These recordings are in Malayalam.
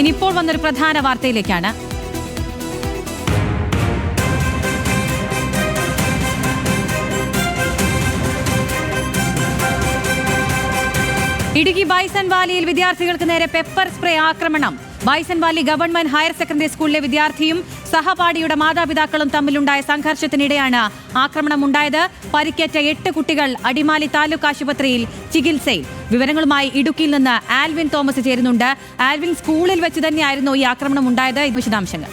ഇനിയിപ്പോൾ വന്നൊരു പ്രധാന വാർത്തയിലേക്കാണ്. ഇടുക്കി ബൈസൺ വാലിയിൽ വിദ്യാർത്ഥികൾക്ക് നേരെ പെപ്പർ സ്പ്രേ ആക്രമണം. Bison Valley government higher secondary സ്കൂളിലെ വിദ്യാർത്ഥിയും സഹപാഠിയുടെ മാതാപിതാക്കളും തമ്മിലുണ്ടായ സംഘർഷത്തിനിടെയാണ് ആക്രമണം ഉണ്ടായത്. പരിക്കേറ്റ 8 കുട്ടികൾ അടിമാലി താലൂക്ക് ആശുപത്രിയിൽ ചികിത്സയിൽ. വിവരങ്ങളുമായി ഇടുക്കിയിൽ നിന്ന് ആൽവിൻ തോമസ് ചേരുന്നുണ്ട്. ആൽവിൻ, സ്കൂളിൽ വെച്ച് തന്നെയായിരുന്നു ഈ ആക്രമണം ഉണ്ടായത്? വിശദാംശങ്ങൾ.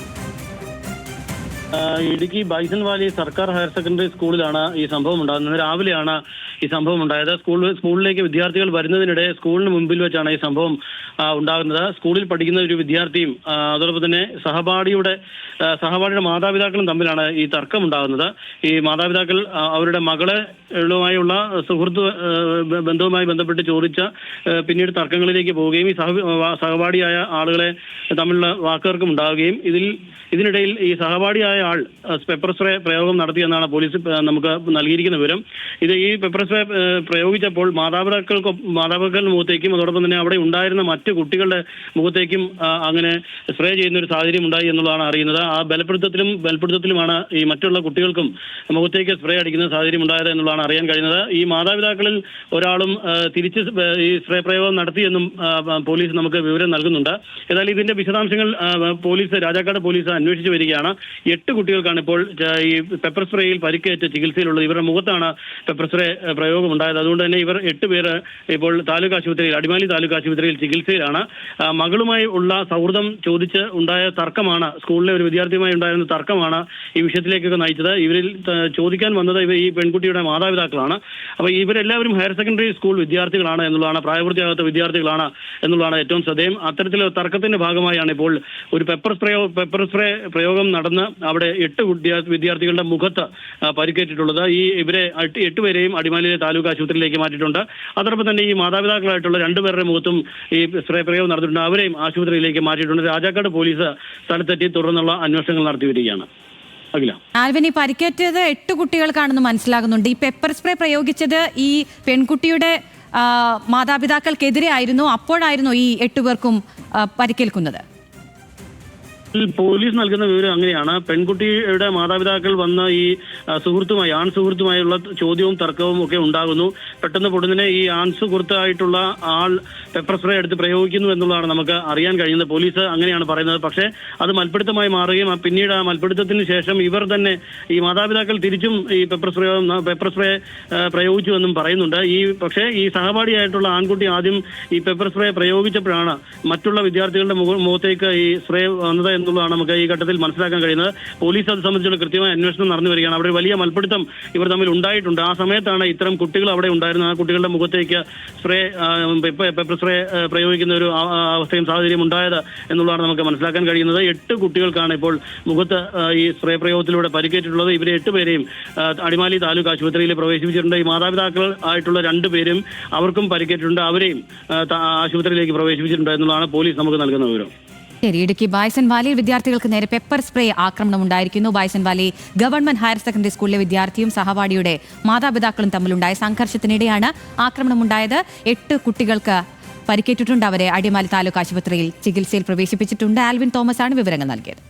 ഇടുക്കി ബൈസൺ വാലി സർക്കാർ ഹയർ സെക്കൻഡറി സ്കൂളിലാണ് ഈ സംഭവം ഉണ്ടാകുന്നത്. രാവിലെയാണ് ഈ സംഭവം ഉണ്ടായത്. സ്കൂളിലേക്ക് വിദ്യാർത്ഥികൾ വരുന്നതിനിടെ സ്കൂളിന് മുമ്പിൽ വെച്ചാണ് ഈ സംഭവം ഉണ്ടാകുന്നത്. സ്കൂളിൽ പഠിക്കുന്ന ഒരു വിദ്യാർത്ഥിയും അതോടൊപ്പം തന്നെ സഹപാഠിയുടെ മാതാപിതാക്കളും തമ്മിലാണ് ഈ തർക്കം ഉണ്ടാകുന്നത്. ഈ മാതാപിതാക്കൾ അവരുടെ മകളുമായുള്ള സുഹൃത്ത് ബന്ധവുമായി ബന്ധപ്പെട്ട് ചോദിച്ച പിന്നീട് തർക്കങ്ങളിലേക്ക് പോവുകയും ഈ സഹപാഠിയായ ആളുകളെ തമ്മിലുള്ള വാക്കുതർക്കം ഉണ്ടാവുകയും ഇതിനിടയിൽ ഈ സഹപാഠിയായ ആൾ പെപ്പർ സ്പ്രേ പ്രയോഗം നടത്തിയെന്നാണ് പോലീസ് നമുക്ക് നൽകിയിരിക്കുന്ന വിവരം. ഈ പെപ്പർ സ്പ്രേ പ്രയോഗിച്ചപ്പോൾ മാതാപിതാക്കളുടെ മുഖത്തേക്കും അതോടൊപ്പം തന്നെ അവിടെ ഉണ്ടായിരുന്ന മറ്റു കുട്ടികളുടെ മുഖത്തേക്കും അങ്ങനെ സ്പ്രേ ചെയ്യുന്ന ഒരു സാഹചര്യം ഉണ്ടായി എന്നുള്ളതാണ് അറിയുന്നത്. ആ ബലപ്പെടുത്തത്തിലുമാണ് ഈ മറ്റുള്ള കുട്ടികൾക്കും മുഖത്തേക്ക് സ്പ്രേ അടിക്കുന്ന സാഹചര്യം ഉണ്ടായത് എന്നുള്ളതാണ് അറിയാൻ കഴിയുന്നത്. ഈ മാതാപിതാക്കളിൽ ഒരാളും തിരിച്ച് ഈ സ്പ്രേ പ്രയോഗം നടത്തിയെന്നും പോലീസ് നമുക്ക് വിവരം നൽകുന്നുണ്ട്. ഏതായാലും ഇതിന്റെ വിശദാംശങ്ങൾ രാജാക്കാട് പോലീസ് അന്വേഷിച്ചു വരികയാണ്. 8 കുട്ടികൾക്കാണ് ഇപ്പോൾ ഈ പെപ്പർ സ്പ്രേയിൽ പരിക്കേറ്റ് ചികിത്സയിലുള്ളത്. ഇവരുടെ മുഖത്താണ് പെപ്പർ സ്പ്രേ പ്രയോഗം ഉണ്ടായത്. അതുകൊണ്ട് തന്നെ ഇവർ 8 പേര് ഇപ്പോൾ അടിമാലി താലൂക്ക് ആശുപത്രിയിൽ ചികിത്സയിലാണ്. മകളുമായി ഉള്ള സൗഹൃദം ചോദിച്ച് ഉണ്ടായ തർക്കമാണ്, സ്കൂളിലെ ഒരു വിദ്യാർത്ഥിയുമായി ഉണ്ടായിരുന്ന തർക്കമാണ് ഈ വിഷയത്തിലേക്കൊക്കെ നയിച്ചത്. ഇവരിൽ ചോദിക്കാൻ വന്നത് ഈ പെൺകുട്ടിയുടെ മാതാപിതാക്കളാണ്. അപ്പോൾ ഇവരെല്ലാവരും ഹയർ സെക്കൻഡറി സ്കൂൾ വിദ്യാർത്ഥികളാണ് എന്നുള്ളതാണ്, പ്രായപൂർത്തിയാകാത്ത വിദ്യാർത്ഥികളാണ് എന്നുള്ളതാണ് ഏറ്റവും ശ്രദ്ധേയം. അത്തരത്തിലുള്ള തർക്കത്തിന്റെ ഭാഗമായാണ് ഇപ്പോൾ ഒരു പെപ്പർ സ്പ്രേ പ്രയോഗം നടന്ന് അവിടെ 8 വിദ്യാർത്ഥികളുടെ മുഖത്ത് പരിക്കേറ്റിട്ടുള്ളത്. ഇവരെ 8 പേരെയും അടിമാലിയിലെ താലൂക്ക് ആശുപത്രിയിലേക്ക് മാറ്റിയിട്ടുണ്ട്. അതോടൊപ്പം തന്നെ ഈ മാതാപിതാക്കളായിട്ടുള്ള 2 പേരുടെ മുഖത്തും ഈ സ്പ്രേ പ്രയോഗം നടത്തിയിട്ടുണ്ട്. അവരെയും ആശുപത്രിയിലേക്ക് മാറ്റിയിട്ടുണ്ട്. രാജാക്കാട് പോലീസ് സ്ഥലത്തെത്തി തുടർന്നുള്ള അന്വേഷണങ്ങൾ നടത്തി വരികയാണ്. ആൽവിൻ, ഈ പരിക്കേറ്റത് 8 കുട്ടികൾക്കാണെന്ന് മനസ്സിലാകുന്നുണ്ട്. ഈ പെപ്പർ സ്പ്രേ പ്രയോഗിച്ചത് ഈ പെൺകുട്ടിയുടെ മാതാപിതാക്കൾക്കെതിരെ ആയിരുന്നു. അപ്പോഴായിരുന്നു ഈ 8 പേർക്കും പരിക്കേൽക്കുന്നത്. പോലീസ് നൽകുന്ന വിവരം അങ്ങനെയാണ്. പെൺകുട്ടിയുടെ മാതാപിതാക്കൾ വന്ന ഈ ആൺ സുഹൃത്തുമായുള്ള ചോദ്യവും തർക്കവും ഒക്കെ ഉണ്ടാകുന്നു. പെട്ടെന്ന് പൊടുന്നതിനെ ഈ ആൺ സുഹൃത്തായിട്ടുള്ള ആൾ പെപ്പർ സ്പ്രേ എടുത്ത് പ്രയോഗിക്കുന്നു എന്നുള്ളതാണ് നമുക്ക് അറിയാൻ കഴിയുന്നത്. പോലീസ് അങ്ങനെയാണ് പറയുന്നത്. പക്ഷേ അത് മൽപ്പിടുത്തമായി മാറുകയും പിന്നീട് ആ മൽപ്പിടുത്തത്തിന് ശേഷം ഇവർ തന്നെ ഈ മാതാപിതാക്കൾ തിരിച്ചും ഈ പെപ്പർ സ്പ്രേ പ്രയോഗിച്ചു എന്നും പറയുന്നുണ്ട്. പക്ഷേ ഈ സഹപാഠിയായിട്ടുള്ള ആൺകുട്ടി ആദ്യം ഈ പെപ്പർ സ്പ്രേ പ്രയോഗിച്ചപ്പോഴാണ് മറ്റുള്ള വിദ്യാർത്ഥികളുടെ മുഖത്തേക്ക് ഈ സ്പ്രേ വന്നത് എന്നുള്ളതാണ് നമുക്ക് ഈ ഘട്ടത്തിൽ മനസ്സിലാക്കാൻ കഴിയുന്നത്. പോലീസ് അത് സംബന്ധിച്ചുള്ള കൃത്യമായ അന്വേഷണം നടന്നു വരികയാണ്. അവിടെ വലിയ മൽപ്പിടുത്തം ഇവർ തമ്മിൽ ഉണ്ടായിട്ടുണ്ട്. ആ സമയത്താണ് ഇത്തരം കുട്ടികൾ അവിടെ ഉണ്ടായിരുന്നത്. ആ കുട്ടികളുടെ മുഖത്തേക്ക് പെപ്പർ സ്പ്രേ പ്രയോഗിക്കുന്ന ഒരു അവസ്ഥയും സാഹചര്യം ഉണ്ടായത് എന്നുള്ളതാണ് നമുക്ക് മനസ്സിലാക്കാൻ കഴിയുന്നത്. 8 കുട്ടികൾക്കാണ് ഇപ്പോൾ മുഖത്ത് ഈ സ്പ്രേ പ്രയോഗത്തിലൂടെ പരിക്കേറ്റിട്ടുള്ളത്. ഇവരെ 8 പേരെയും അടിമാലി താലൂക്ക് ആശുപത്രിയിൽ പ്രവേശിപ്പിച്ചിട്ടുണ്ട്. ഈ മാതാപിതാക്കൾ ആയിട്ടുള്ള 2 പേരും അവർക്കും പരിക്കേറ്റിട്ടുണ്ട്. അവരെയും ആശുപത്രിയിലേക്ക് പ്രവേശിപ്പിച്ചിട്ടുണ്ട് എന്നുള്ളതാണ് പോലീസ് നമുക്ക് നൽകുന്ന വിവരം. ശരി, ഇടുക്കി ബൈസൺ വാലിയിൽ വിദ്യാർത്ഥികൾക്ക് നേരെ പെപ്പർ സ്പ്രേ ആക്രമണം ഉണ്ടായിരിക്കുന്നു. Bison Valley government higher secondary സ്കൂളിലെ വിദ്യാർത്ഥിയും സഹപാഠിയുടെ മാതാപിതാക്കളും തമ്മിലുണ്ടായ സംഘർഷത്തിനിടെയാണ് ആക്രമണമുണ്ടായത്. 8 കുട്ടികൾക്ക് പരിക്കേറ്റിട്ടുണ്ട്. അവരെ അടിമാലി താലൂക്ക് ആശുപത്രിയിൽ ചികിത്സയിൽ പ്രവേശിപ്പിച്ചിട്ടുണ്ട്. ആൽവിൻ തോമസ് ആണ് വിവരങ്ങൾ നൽകിയത്.